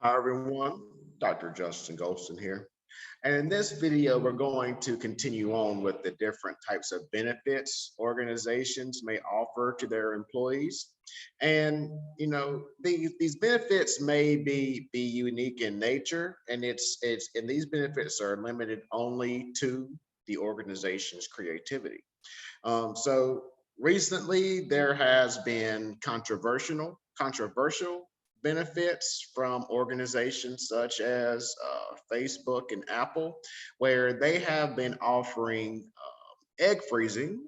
Hi everyone, Dr. Justin Golston here. And in this video, we're going to continue on with the different types of benefits organizations may offer to their employees. And these benefits may be unique in nature, and and these benefits are limited only to the organization's creativity. So recently there has been controversial benefits from organizations such as Facebook and Apple, where they have been offering egg freezing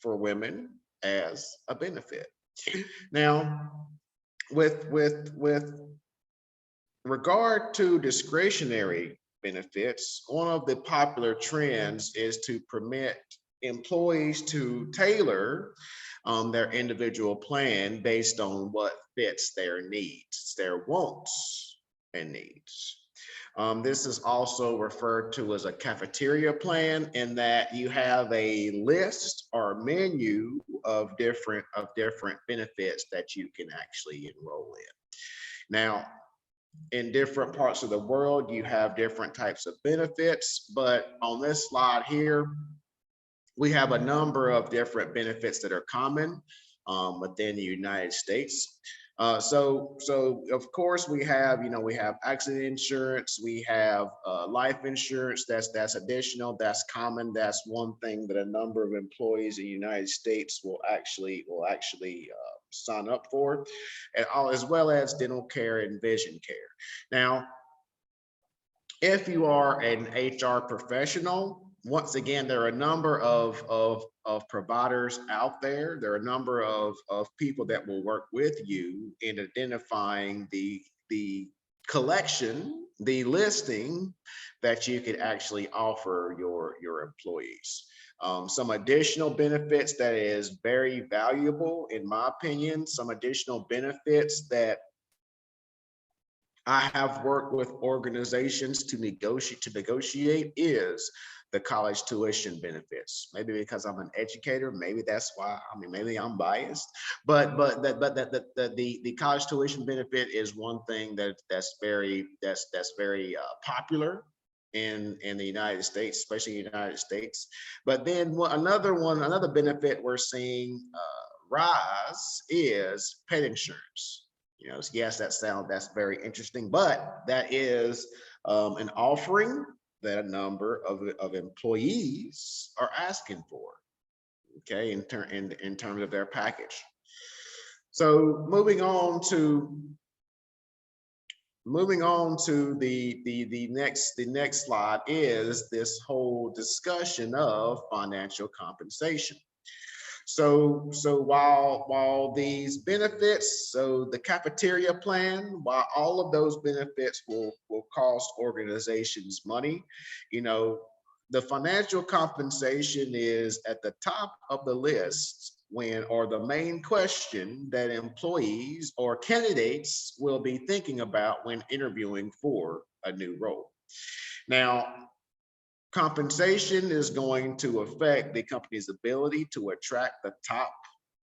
for women as a benefit. Now, with regard to discretionary benefits, one of the popular trends is to permit employees to tailor their individual plan based on what fits their needs, their wants and needs. This is also referred to as a cafeteria plan, in that you have a list or menu of different benefits that you can actually enroll in. Now, in different parts of the world, you have different types of benefits, but on this slide here, we have a number of different benefits that are common within the United States. So of course we have accident insurance, we have life insurance. That's additional, that's common, that's one thing that a number of employees in the United States will actually sign up for, and as well as dental care and vision care. Now, if you are an HR professional, once again, there are a number of providers out there. There are a number of people that will work with you in identifying the collection, the listing that you could actually offer your employees. Some additional benefits that is very valuable, in my opinion, some additional benefits that I have worked with organizations to negotiate is the college tuition benefits. Maybe because I'm an educator, maybe that's why. I mean, maybe I'm biased, but the college tuition benefit is one thing that's very popular in the United States, especially in the United States. But then another benefit we're seeing rise is pet insurance. Yes, that's very interesting, but that is an offering that a number of employees are asking for. Okay, in terms of their package. So moving on to the next slide is this whole discussion of financial compensation. So while these benefits, so the cafeteria plan, while all of those benefits will cost organizations money, the financial compensation is at the top of the list or the main question that employees or candidates will be thinking about when interviewing for a new role. Now, compensation is going to affect the company's ability to attract the top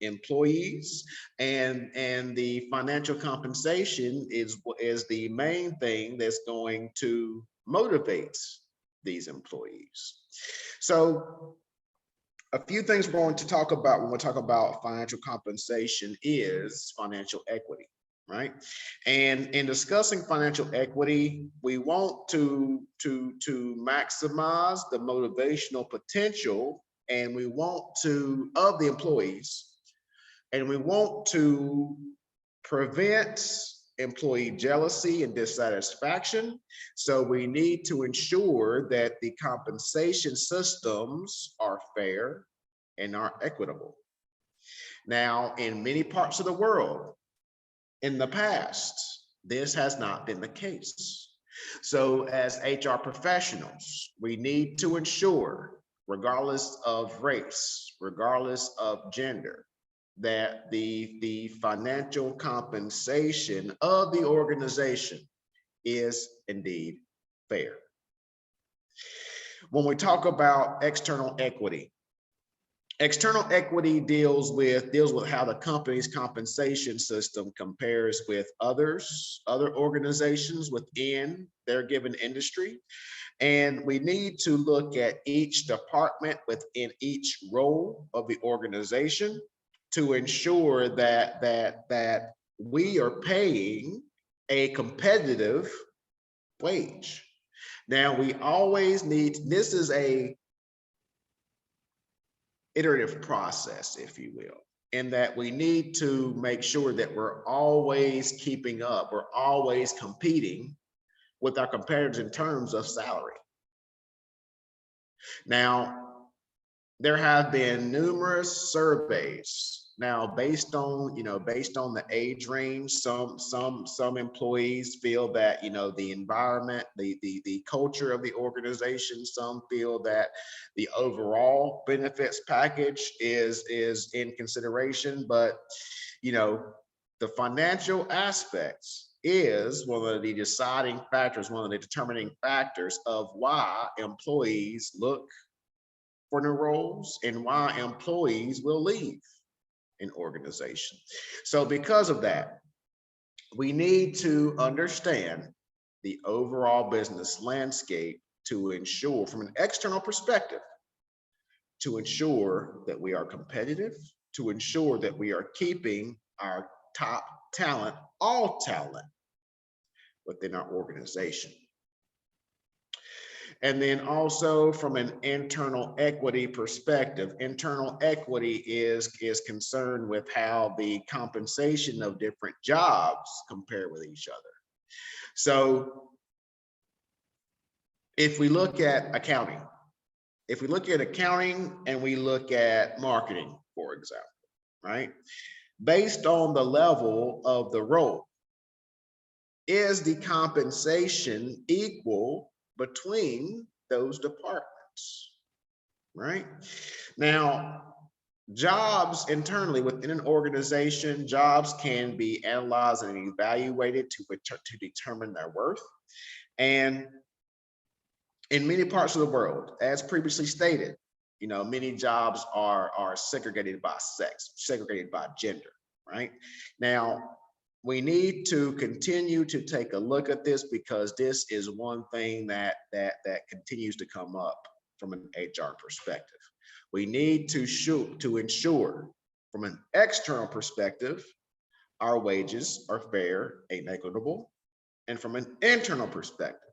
employees, and the financial compensation is the main thing that's going to motivate these employees. So a few things we're going to talk about when we talk about financial compensation is financial equity, right? And in discussing financial equity, we want to maximize the motivational potential, and we want to of the employees, and we want to prevent employee jealousy and dissatisfaction. So we need to ensure that the compensation systems are fair and are equitable. Now, in many parts of the world, in the past, this has not been the case. So as HR professionals, we need to ensure, regardless of race, regardless of gender, that the financial compensation of the organization is indeed fair. When we talk about external equity, External equity deals with how the company's compensation system compares with other organizations within their given industry. And we need to look at each department within each role of the organization to ensure that we are paying a competitive wage. Now we always need, this is a iterative process, if you will, in that we need to make sure that we're always keeping up, we're always competing with our competitors in terms of salary. Now, there have been numerous surveys now based on the age range. Some employees feel that the environment, the culture of the organization. Some feel that the overall benefits package is in consideration, but the financial aspects is one of the deciding factors, one of the determining factors of why employees look for new roles and why employees will leave an organization. So because of that, we need to understand the overall business landscape to ensure, from an external perspective, to ensure that we are competitive, to ensure that we are keeping our top talent, all talent, within our organization. And then also from an internal equity perspective, internal equity is concerned with how the compensation of different jobs compare with each other. So if we look at accounting, and we look at marketing, for example, right? Based on the level of the role, is the compensation equal between those departments, right? Now, jobs internally within an organization, jobs can be analyzed and evaluated to determine their worth. And in many parts of the world, as previously stated, many jobs are segregated by sex, segregated by gender, right? Now, we need to continue to take a look at this because this is one thing that continues to come up from an HR perspective. We need to ensure from an external perspective, our wages are fair and equitable. And from an internal perspective,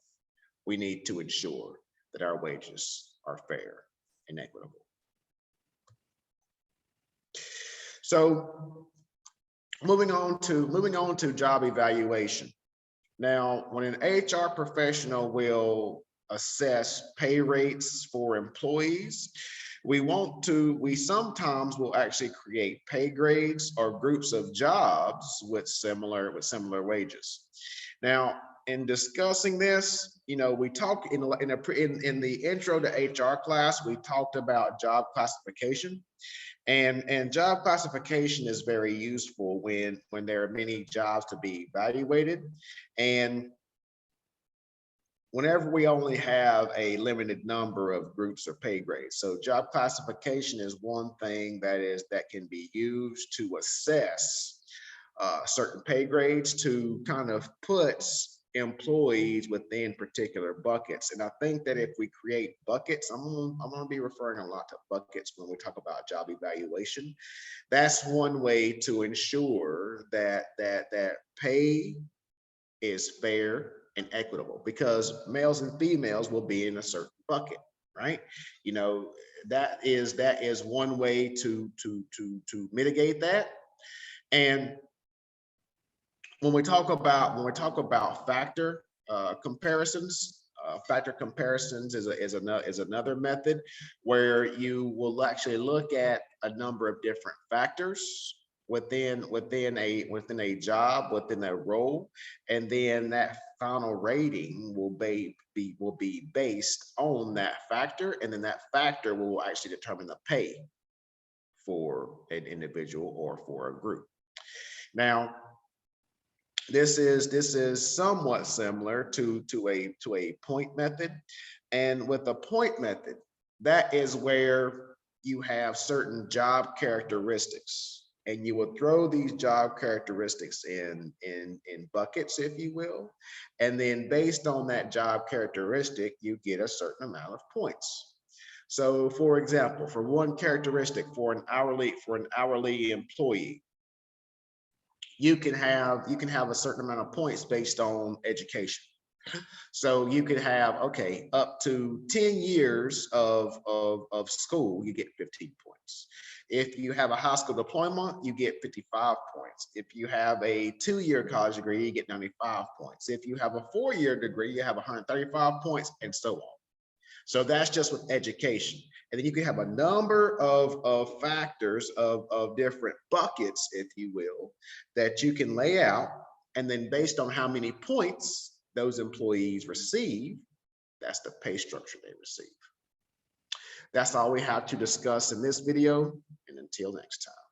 we need to ensure that our wages are fair and equitable. So moving on to job evaluation. Now, when an HR professional will assess pay rates for employees, we sometimes will actually create pay grades or groups of jobs with similar wages. Now, in discussing this, we talk in the intro to HR class, we talked about job classification. And job classification is very useful when there are many jobs to be evaluated, and whenever we only have a limited number of groups or pay grades. So job classification is one thing that can be used to assess certain pay grades to kind of put employees within particular buckets. And I think that if we create buckets, I'm going to be referring a lot to buckets when we talk about job evaluation. That's one way to ensure that pay is fair and equitable, because males and females will be in a certain bucket, right? That is one way to mitigate that. And when we talk about factor comparisons, factor comparisons is another method where you will actually look at a number of different factors within a job, within a role, and then that final rating will be based on that factor, and then that factor will actually determine the pay for an individual or for a group. Now, this is somewhat similar to a point method. And with a point method, that is where you have certain job characteristics, and you will throw these job characteristics in buckets, if you will, and then based on that job characteristic, you get a certain amount of points. So, for example, for one characteristic for an hourly employee, you can have a certain amount of points based on education. So you could have, okay, up to 10 years of school, you get 15 points. If you have a high school diploma, you get 55 points. If you have a 2-year college degree, you get 95 points. If you have a 4-year degree, you have 135 points, and so on. So that's just with education. And then you can have a number of factors of different buckets, if you will, that you can lay out. And then based on how many points those employees receive, that's the pay structure they receive. That's all we have to discuss in this video. And until next time.